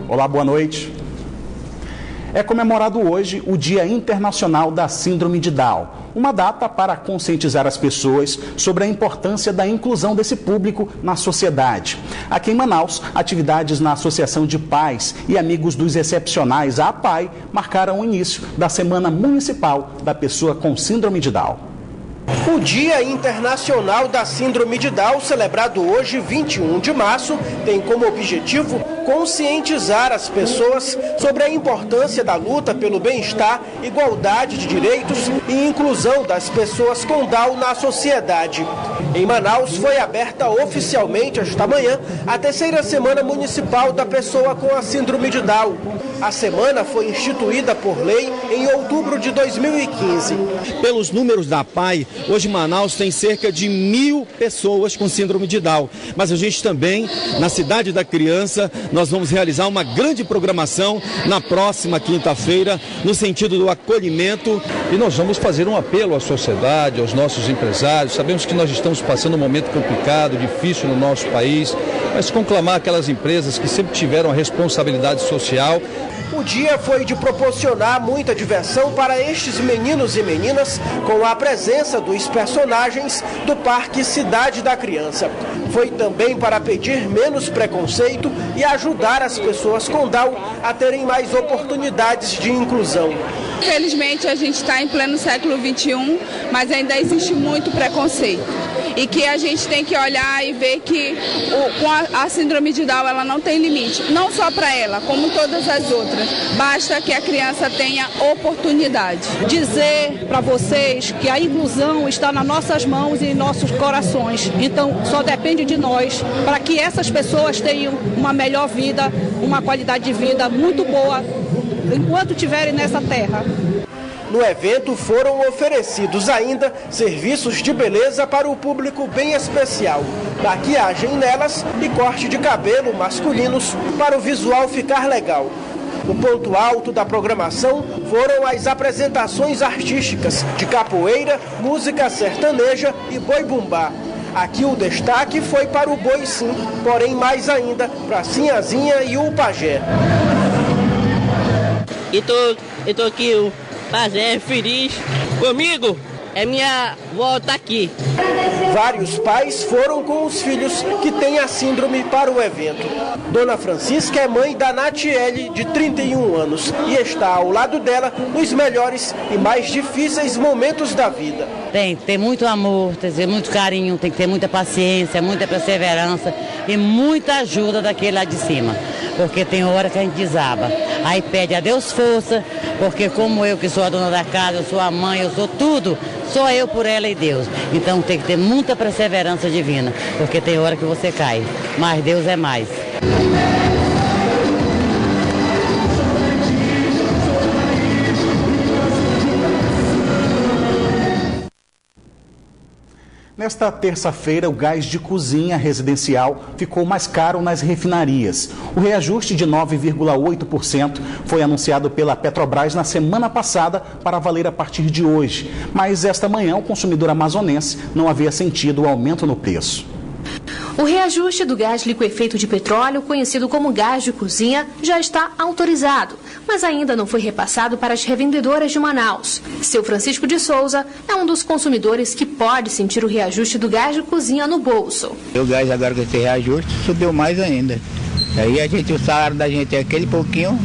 Olá, boa noite. É comemorado hoje o Dia Internacional da Síndrome de Down, uma data para conscientizar as pessoas sobre a importância da inclusão desse público na sociedade. Aqui em Manaus, atividades na Associação de Pais e Amigos dos Excepcionais, a APAI, marcaram o início da Semana Municipal da Pessoa com Síndrome de Down. O Dia Internacional da Síndrome de Down, celebrado hoje, 21 de março, tem como objetivo conscientizar as pessoas sobre a importância da luta pelo bem-estar, igualdade de direitos e inclusão das pessoas com Down na sociedade. Em Manaus, foi aberta oficialmente esta manhã a terceira Semana Municipal da Pessoa com a Síndrome de Down. A semana foi instituída por lei em outubro de 2015. Pelos números da APAI, hoje Manaus tem cerca de 1.000 pessoas com síndrome de Down. Mas a gente também, na Cidade da Criança, nós vamos realizar uma grande programação na próxima quinta-feira, no sentido do acolhimento. E nós vamos fazer um apelo à sociedade, aos nossos empresários. Sabemos que nós estamos passando um momento complicado, difícil no nosso país, mas conclamar aquelas empresas que sempre tiveram a responsabilidade social. O dia foi de proporcionar muita diversão para estes meninos e meninas com a presença dos personagens do Parque Cidade da Criança. Foi também para pedir menos preconceito e ajudar as pessoas com Down a terem mais oportunidades de inclusão. Infelizmente, a gente está em pleno século XXI, mas ainda existe muito preconceito. E que a gente tem que olhar e ver que a síndrome de Down ela não tem limite. Não só para ela, como todas as outras. Basta que a criança tenha oportunidade. Dizer para vocês que a inclusão está nas nossas mãos e em nossos corações. Então, só depende de nós para que essas pessoas tenham uma melhor vida, uma qualidade de vida muito boa, enquanto estiverem nessa terra. No evento foram oferecidos ainda serviços de beleza para o público bem especial, maquiagem nelas e corte de cabelo masculinos para o visual ficar legal. O ponto alto da programação foram as apresentações artísticas de capoeira, música sertaneja e boi-bumbá. Aqui o destaque foi para o boi sim, porém mais ainda para a Sinhazinha e o pajé. Eu tô aqui, pajé, feliz. Comigo, minha avó tá aqui. Vários pais foram com os filhos que têm a síndrome para o evento. Dona Francisca é mãe da Natiele, de 31 anos, e está ao lado dela nos melhores e mais difíceis momentos da vida. Tem que ter muito amor, tem que ter muito carinho, tem que ter muita paciência, muita perseverança e muita ajuda daquele lá de cima. Porque tem hora que a gente desaba. Aí pede a Deus força, porque como eu que sou a dona da casa, eu sou a mãe, eu sou tudo, sou eu por ela e Deus. Então tem que ter muita perseverança divina, porque tem hora que você cai, mas Deus é mais. Nesta terça-feira, o gás de cozinha residencial ficou mais caro nas refinarias. O reajuste de 9,8% foi anunciado pela Petrobras na semana passada para valer a partir de hoje. Mas esta manhã, o consumidor amazonense não havia sentido o aumento no preço. O reajuste do gás liquefeito de petróleo, conhecido como gás de cozinha, já está autorizado, mas ainda não foi repassado para as revendedoras de Manaus. Seu Francisco de Souza é um dos consumidores que pode sentir o reajuste do gás de cozinha no bolso. O gás agora com esse reajuste subiu mais ainda. Aí o salário da gente é aquele pouquinho,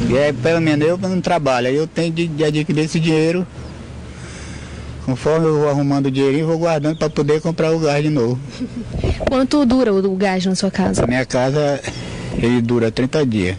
e aí pelo menos eu não trabalho, aí eu tenho de adquirir esse dinheiro. Conforme eu vou arrumando o dinheirinho, vou guardando para poder comprar o gás de novo. Quanto dura o gás na sua casa? Na minha casa, ele dura 30 dias.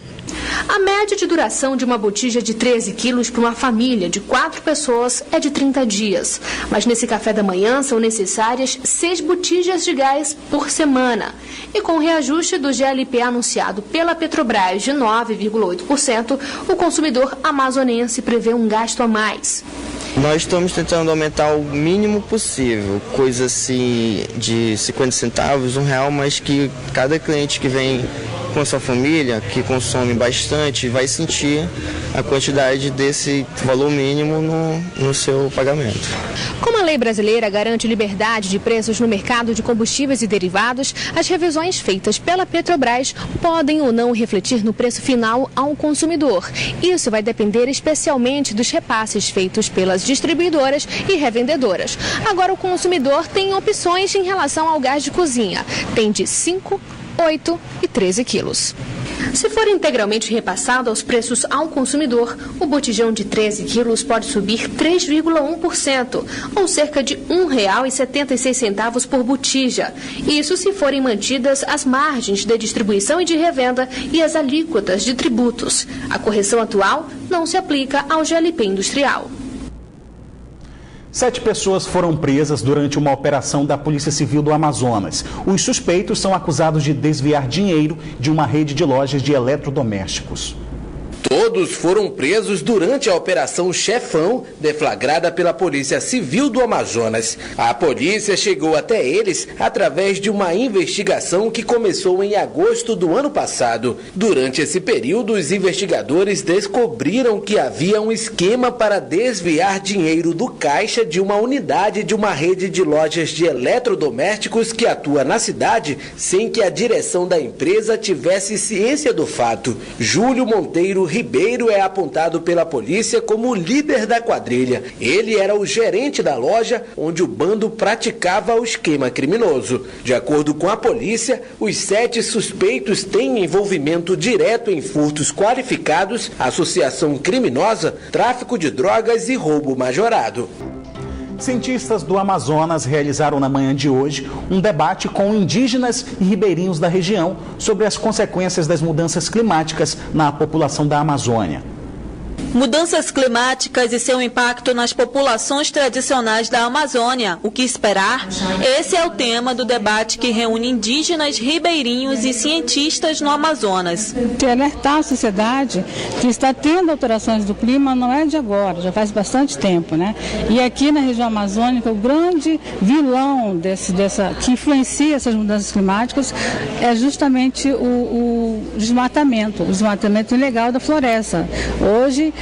A média de duração de uma botija de 13 quilos para uma família de 4 pessoas é de 30 dias. Mas nesse café da manhã são necessárias 6 botijas de gás por semana. E com o reajuste do GLP anunciado pela Petrobras de 9,8%, o consumidor amazonense prevê um gasto a mais. Nós estamos tentando aumentar o mínimo possível, coisa assim de 50 centavos, R$1, mas que cada cliente que vem com a sua família, que consome bastante, vai sentir a quantidade desse valor mínimo no seu pagamento. Como a lei brasileira garante liberdade de preços no mercado de combustíveis e derivados, as revisões feitas pela Petrobras podem ou não refletir no preço final ao consumidor. Isso vai depender especialmente dos repasses feitos pelas distribuidoras e revendedoras. Agora, o consumidor tem opções em relação ao gás de cozinha. Tem de 5, 8 e 13 quilos. Se for integralmente repassado aos preços ao consumidor, o botijão de 13 quilos pode subir 3,1%, ou cerca de R$ 1,76 por botija. Isso se forem mantidas as margens de distribuição e de revenda e as alíquotas de tributos. A correção atual não se aplica ao GLP industrial. 7 pessoas foram presas durante uma operação da Polícia Civil do Amazonas. Os suspeitos são acusados de desviar dinheiro de uma rede de lojas de eletrodomésticos. Todos foram presos durante a Operação Chefão, deflagrada pela Polícia Civil do Amazonas. A polícia chegou até eles através de uma investigação que começou em agosto do ano passado. Durante esse período, os investigadores descobriram que havia um esquema para desviar dinheiro do caixa de uma unidade de uma rede de lojas de eletrodomésticos que atua na cidade, sem que a direção da empresa tivesse ciência do fato. Júlio Monteiro Ribeiro é apontado pela polícia como o líder da quadrilha. Ele era o gerente da loja onde o bando praticava o esquema criminoso. De acordo com a polícia, os 7 suspeitos têm envolvimento direto em furtos qualificados, associação criminosa, tráfico de drogas e roubo majorado. Cientistas do Amazonas realizaram na manhã de hoje um debate com indígenas e ribeirinhos da região sobre as consequências das mudanças climáticas na população da Amazônia. Mudanças climáticas e seu impacto nas populações tradicionais da Amazônia. O que esperar? Esse é o tema do debate que reúne indígenas, ribeirinhos e cientistas no Amazonas. Alertar a sociedade que está tendo alterações do clima não é de agora, já faz bastante tempo, né? E aqui na região amazônica, o grande vilão que influencia essas mudanças climáticas é justamente o desmatamento ilegal da floresta. Hoje,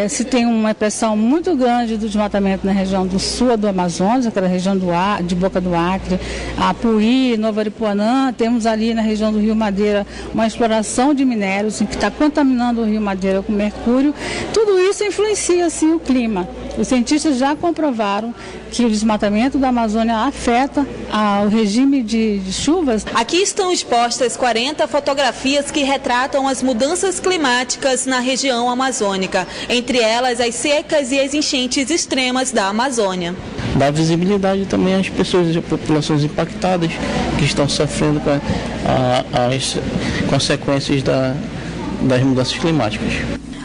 se tem uma pressão muito grande do desmatamento na região do sul do Amazonas, aquela região de Boca do Acre, Apuí, Nova Aripuanã. Temos ali na região do Rio Madeira uma exploração de minérios que está contaminando o Rio Madeira com mercúrio. Tudo isso influencia, sim, o clima. Os cientistas já comprovaram que o desmatamento da Amazônia afeta o regime de chuvas. Aqui estão expostas 40 fotografias que retratam as mudanças climáticas na região amazônica, entre elas as secas e as enchentes extremas da Amazônia. Dá visibilidade também às pessoas e populações impactadas que estão sofrendo com as consequências das mudanças climáticas.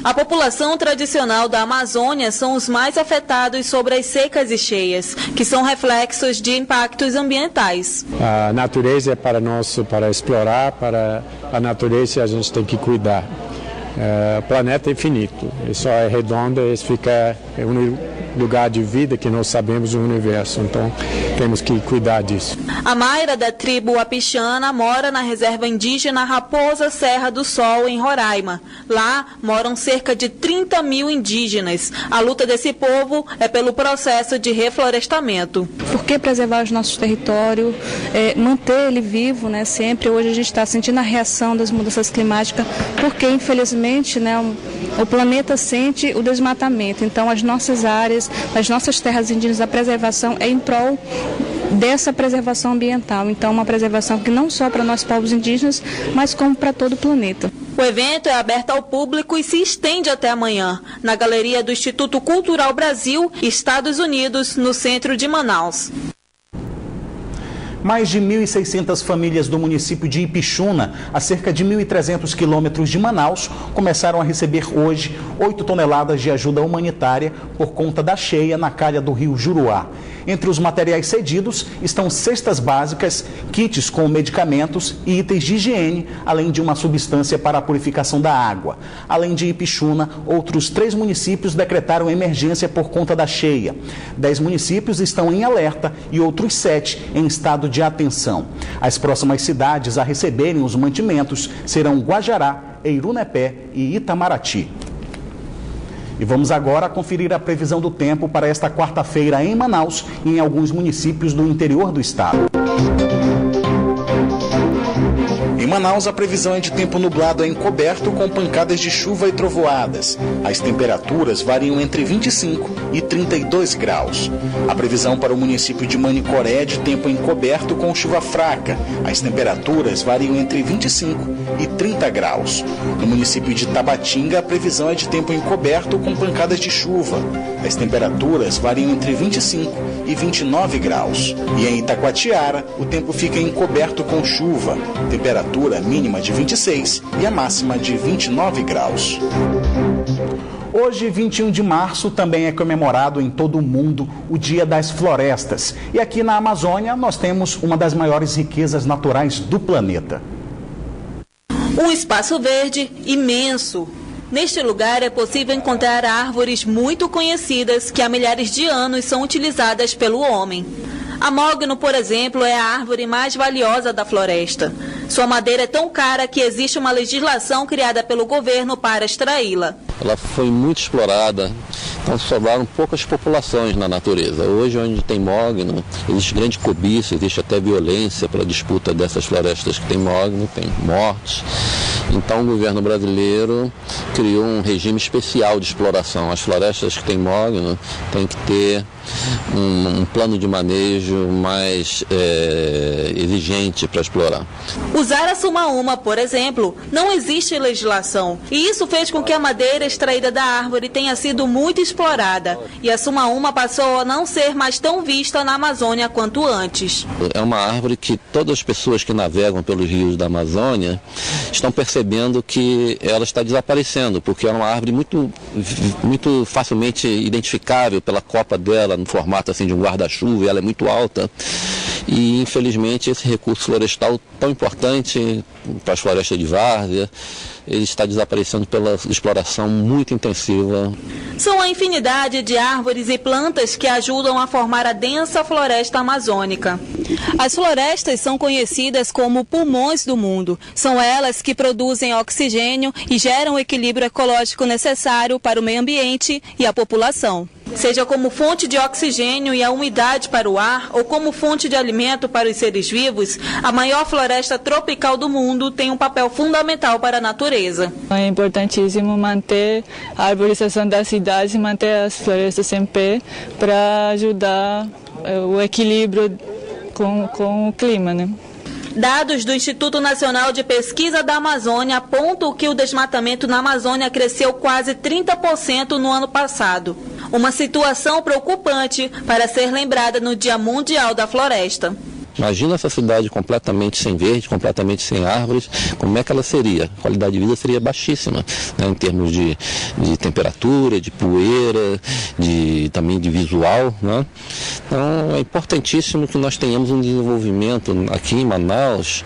A população tradicional da Amazônia são os mais afetados sobre as secas e cheias, que são reflexos de impactos ambientais. A natureza é para nós, para explorar, para a natureza a gente tem que cuidar. O planeta é infinito, ele só é redondo, ele fica um lugar de vida que nós sabemos no universo, então temos que cuidar disso. A Mayra, da tribo Apixana, mora na reserva indígena Raposa Serra do Sol, em Roraima. Lá moram cerca de 30 mil indígenas. A luta desse povo é pelo processo de reflorestamento. Por que preservar os nossos territórios, manter ele vivo, né, sempre? Hoje a gente está sentindo a reação das mudanças climáticas, porque infelizmente, né, o planeta sente o desmatamento. Então as nossas áreas, as nossas terras indígenas, a preservação é em prol dessa preservação ambiental. Então uma preservação que não só para nós povos indígenas, mas como para todo o planeta. O evento é aberto ao público e se estende até amanhã, na galeria do Instituto Cultural Brasil, Estados Unidos, no centro de Manaus. Mais de 1.600 famílias do município de Ipixuna, a cerca de 1.300 quilômetros de Manaus, começaram a receber hoje 8 toneladas de ajuda humanitária por conta da cheia na calha do rio Juruá. Entre os materiais cedidos estão cestas básicas, kits com medicamentos e itens de higiene, além de uma substância para a purificação da água. Além de Ipixuna, outros 3 municípios decretaram emergência por conta da cheia. 10 municípios estão em alerta e outros 7 em estado de atenção. As próximas cidades a receberem os mantimentos serão Guajará, Eirunepé e Itamaraty. E vamos agora conferir a previsão do tempo para esta quarta-feira em Manaus e em alguns municípios do interior do estado. Em Manaus, a previsão é de tempo nublado a encoberto com pancadas de chuva e trovoadas. As temperaturas variam entre 25 e 32 graus. A previsão para o município de Manicoré é de tempo encoberto com chuva fraca. As temperaturas variam entre 25 e 30 graus. No município de Tabatinga, a previsão é de tempo encoberto com pancadas de chuva. As temperaturas variam entre 25 e 29 graus. E em Itacoatiara, o tempo fica encoberto com chuva. Temperatura mínima de 26 e a máxima de 29 graus. Hoje, 21 de março, também é comemorado em todo o mundo o Dia das Florestas. E aqui na Amazônia, nós temos uma das maiores riquezas naturais do planeta. Um espaço verde imenso. Neste lugar é possível encontrar árvores muito conhecidas que há milhares de anos são utilizadas pelo homem. A mogno, por exemplo, é a árvore mais valiosa da floresta. Sua madeira é tão cara que existe uma legislação criada pelo governo para extraí-la. Ela foi muito explorada, então sobraram poucas populações na natureza. Hoje, onde tem mogno, existe grande cobiça, existe até violência pela disputa dessas florestas que tem mogno, tem mortes. Então o governo brasileiro criou um regime especial de exploração. As florestas que tem mogno têm que ter um plano de manejo mais exigente para explorar. Usar a sumaúma, por exemplo, não existe legislação. E isso fez com que a madeira extraída da árvore tenha sido muito explorada. E a sumaúma passou a não ser mais tão vista na Amazônia quanto antes. É uma árvore que todas as pessoas que navegam pelos rios da Amazônia estão percebendo que ela está desaparecendo, porque é uma árvore muito facilmente identificável pela copa dela, no formato assim de um guarda-chuva, ela é muito alta. E, infelizmente, esse recurso florestal tão importante para as florestas de várzea, ele está desaparecendo pela exploração muito intensiva. São a infinidade de árvores e plantas que ajudam a formar a densa floresta amazônica. As florestas são conhecidas como pulmões do mundo. São elas que produzem oxigênio e geram o equilíbrio ecológico necessário para o meio ambiente e a população. Seja como fonte de oxigênio e a umidade para o ar, ou como fonte de alimento para os seres vivos, a maior floresta tropical do mundo tem um papel fundamental para a natureza. É importantíssimo manter a arborização das cidades e manter as florestas em pé para ajudar o equilíbrio com o clima, né? Dados do Instituto Nacional de Pesquisa da Amazônia apontam que o desmatamento na Amazônia cresceu quase 30% no ano passado. Uma situação preocupante para ser lembrada no Dia Mundial da Floresta. Imagina essa cidade completamente sem verde, completamente sem árvores, como é que ela seria? A qualidade de vida seria baixíssima, né, em termos de temperatura, de poeira, também de visual, né? Então é importantíssimo que nós tenhamos um desenvolvimento aqui em Manaus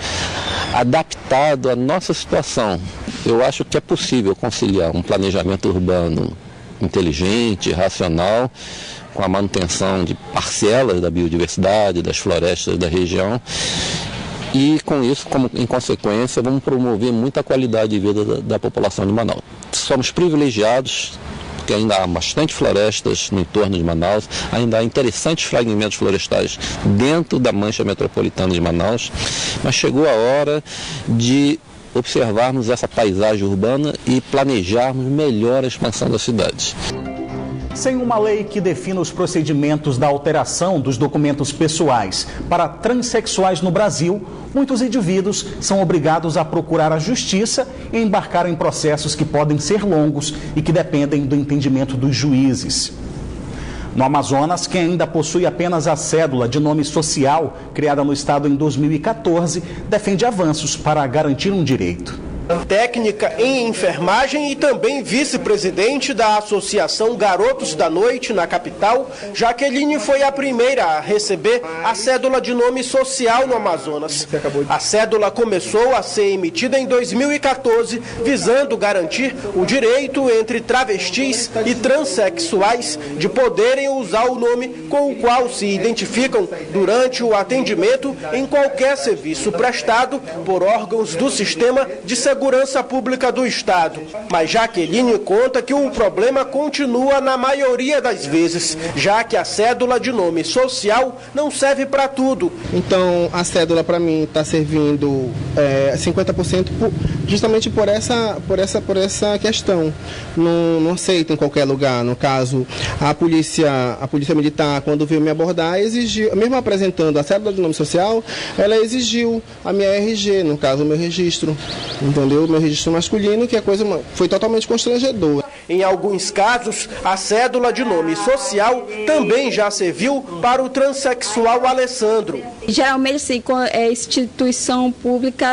adaptado à nossa situação. Eu acho que é possível conciliar um planejamento urbano inteligente, racional, com a manutenção de parcelas da biodiversidade, das florestas da região. E com isso, em consequência, vamos promover muita qualidade de vida da população de Manaus. Somos privilegiados, porque ainda há bastante florestas no entorno de Manaus, ainda há interessantes fragmentos florestais dentro da mancha metropolitana de Manaus, mas chegou a hora de observarmos essa paisagem urbana e planejarmos melhor a expansão da cidade. Sem uma lei que defina os procedimentos da alteração dos documentos pessoais para transexuais no Brasil, muitos indivíduos são obrigados a procurar a justiça e embarcar em processos que podem ser longos e que dependem do entendimento dos juízes. No Amazonas, quem ainda possui apenas a cédula de nome social, criada no estado em 2014, defende avanços para garantir um direito. técnica em enfermagem e também vice-presidente da Associação Garotos da Noite na capital, Jaqueline foi a primeira a receber a cédula de nome social no Amazonas. A cédula começou a ser emitida em 2014, visando garantir o direito entre travestis e transexuais de poderem usar o nome com o qual se identificam durante o atendimento em qualquer serviço prestado por órgãos do Sistema de Segurança Pública do Estado. Mas Jaqueline conta que o problema continua na maioria das vezes, já que a cédula de nome social não serve para tudo. Então, a cédula para mim está servindo 50% justamente por essa questão. Não aceita em qualquer lugar. No caso, a polícia militar, quando veio me abordar, exigiu, mesmo apresentando a cédula de nome social, ela exigiu a minha RG, no caso, o meu registro, entendeu? O meu registro masculino, que a coisa foi totalmente constrangedora. Em alguns casos, a cédula de nome social também já serviu para o transexual Alessandro. Geralmente, assim, instituição pública,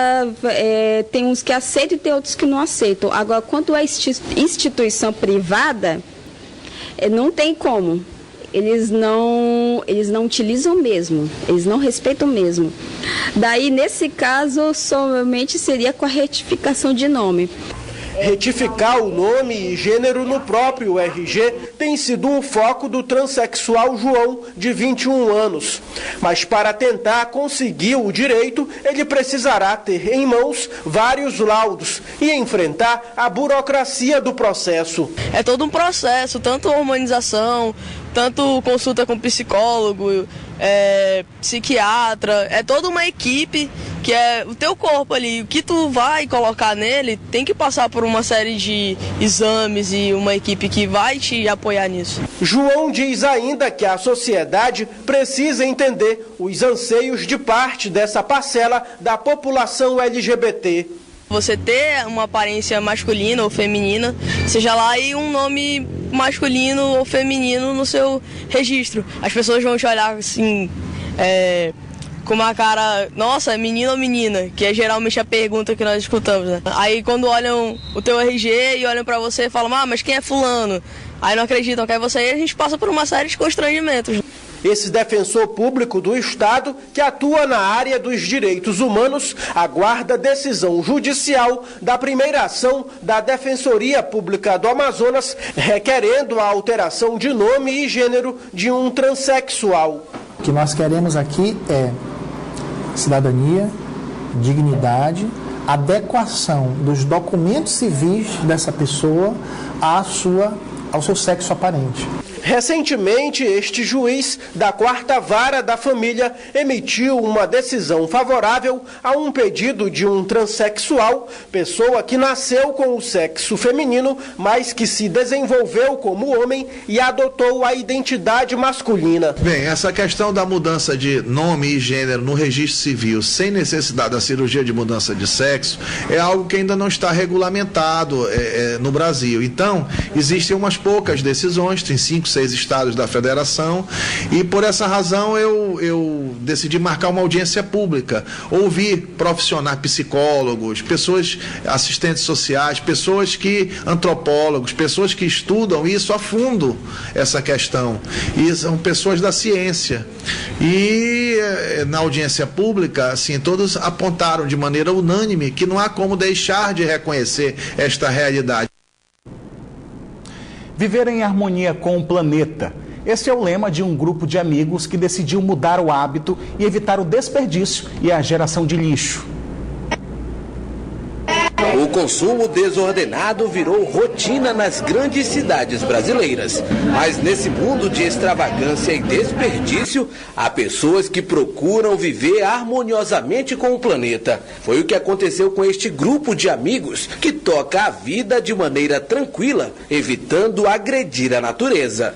tem uns que aceitam e tem outros que não aceitam. Agora, quanto à instituição privada, não tem como. Eles não utilizam mesmo, eles não respeitam mesmo. Daí, nesse caso, somente seria com a retificação de nome. Retificar o nome e gênero no próprio RG tem sido um foco do transexual João, de 21 anos. Mas para tentar conseguir o direito, ele precisará ter em mãos vários laudos e enfrentar a burocracia do processo. É todo um processo, tanto hormonização, tanto consulta com psicólogo, psiquiatra, é toda uma equipe que é o teu corpo ali, o que tu vai colocar nele tem que passar por uma série de exames e uma equipe que vai te apoiar nisso. João diz ainda que a sociedade precisa entender os anseios de parte dessa parcela da população LGBT. Você ter uma aparência masculina ou feminina, seja lá aí um nome masculino ou feminino no seu registro. As pessoas vão te olhar assim, com uma cara, nossa, é menino ou menina? Que é geralmente a pergunta que nós escutamos, né? Aí quando olham o teu RG e olham pra você e falam, mas quem é fulano? Aí não acreditam que é você e a gente passa por uma série de constrangimentos. Esse defensor público do Estado, que atua na área dos direitos humanos, aguarda decisão judicial da primeira ação da Defensoria Pública do Amazonas, requerendo a alteração de nome e gênero de um transexual. O que nós queremos aqui é cidadania, dignidade, adequação dos documentos civis dessa pessoa ao seu sexo aparente. Recentemente, este juiz da 4ª Vara da Família emitiu uma decisão favorável a um pedido de um transexual, pessoa que nasceu com o sexo feminino, mas que se desenvolveu como homem e adotou a identidade masculina. Bem, essa questão da mudança de nome e gênero no registro civil, sem necessidade da cirurgia de mudança de sexo, é algo que ainda não está regulamentado no Brasil. Então, existem umas poucas decisões, tem 5, 6 estados da federação, e por essa razão eu decidi marcar uma audiência pública, ouvir profissionais, psicólogos, pessoas, assistentes sociais, antropólogos, pessoas que estudam isso a fundo, essa questão, e são pessoas da ciência. E na audiência pública, assim, todos apontaram de maneira unânime que não há como deixar de reconhecer esta realidade. Viver em harmonia com o planeta. Esse é o lema de um grupo de amigos que decidiu mudar o hábito e evitar o desperdício e a geração de lixo. O consumo desordenado virou rotina nas grandes cidades brasileiras. Mas nesse mundo de extravagância e desperdício, há pessoas que procuram viver harmoniosamente com o planeta. Foi o que aconteceu com este grupo de amigos que toca a vida de maneira tranquila, evitando agredir a natureza.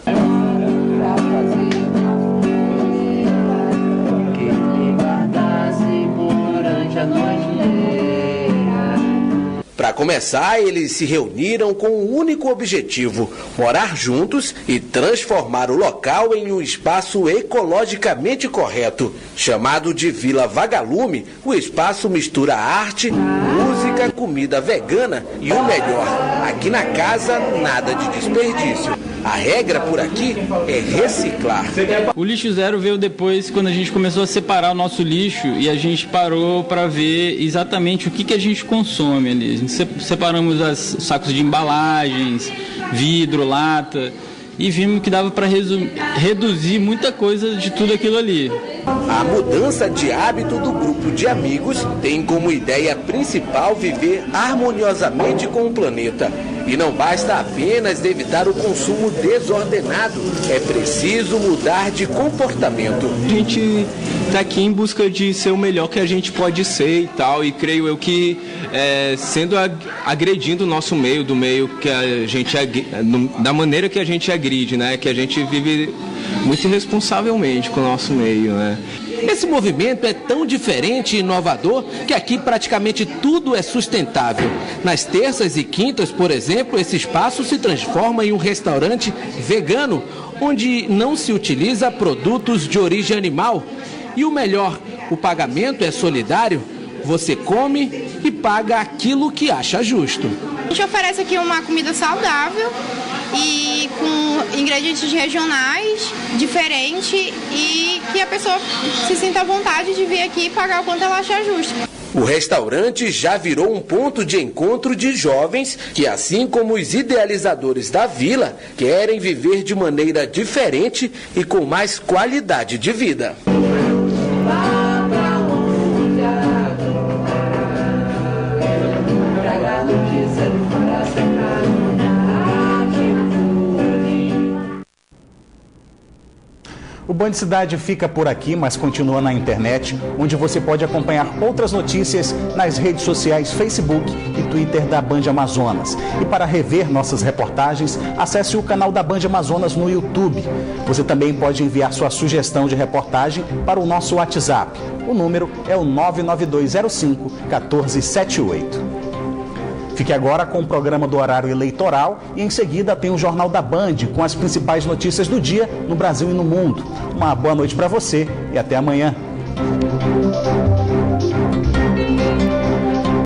Para começar, eles se reuniram com um único objetivo: morar juntos e transformar o local em um espaço ecologicamente correto. Chamado de Vila Vagalume, o espaço mistura arte, música única comida vegana e o melhor, aqui na casa nada de desperdício. A regra por aqui é reciclar. O lixo zero veio depois, quando a gente começou a separar o nosso lixo e a gente parou para ver exatamente o que a gente consome ali. Separamos os sacos de embalagens, vidro, lata, e vimos que dava para reduzir muita coisa de tudo aquilo ali. A mudança de hábito do grupo de amigos tem como ideia principal viver harmoniosamente com o planeta. E não basta apenas evitar o consumo desordenado, é preciso mudar de comportamento. A gente está aqui em busca de ser o melhor que a gente pode ser e tal, e creio eu que sendo agredindo o nosso meio, do meio que a gente da maneira que a gente agride, né? Que a gente vive muito irresponsavelmente com o nosso meio, né? Esse movimento é tão diferente e inovador que aqui praticamente tudo é sustentável. Nas terças e quintas, por exemplo, esse espaço se transforma em um restaurante vegano, onde não se utiliza produtos de origem animal. E o melhor, o pagamento é solidário, você come e paga aquilo que acha justo. A gente oferece aqui uma comida saudável e com ingredientes regionais, diferente, e que a pessoa se sinta à vontade de vir aqui e pagar o quanto ela achar justo. O restaurante já virou um ponto de encontro de jovens que, assim como os idealizadores da vila, querem viver de maneira diferente e com mais qualidade de vida. O Band Cidade fica por aqui, mas continua na internet, onde você pode acompanhar outras notícias nas redes sociais Facebook e Twitter da Band Amazonas. E para rever nossas reportagens, acesse o canal da Band Amazonas no YouTube. Você também pode enviar sua sugestão de reportagem para o nosso WhatsApp. O número é o 99205-1478. Fique agora com o programa do horário eleitoral e em seguida tem o Jornal da Band com as principais notícias do dia no Brasil e no mundo. Uma boa noite para você e até amanhã.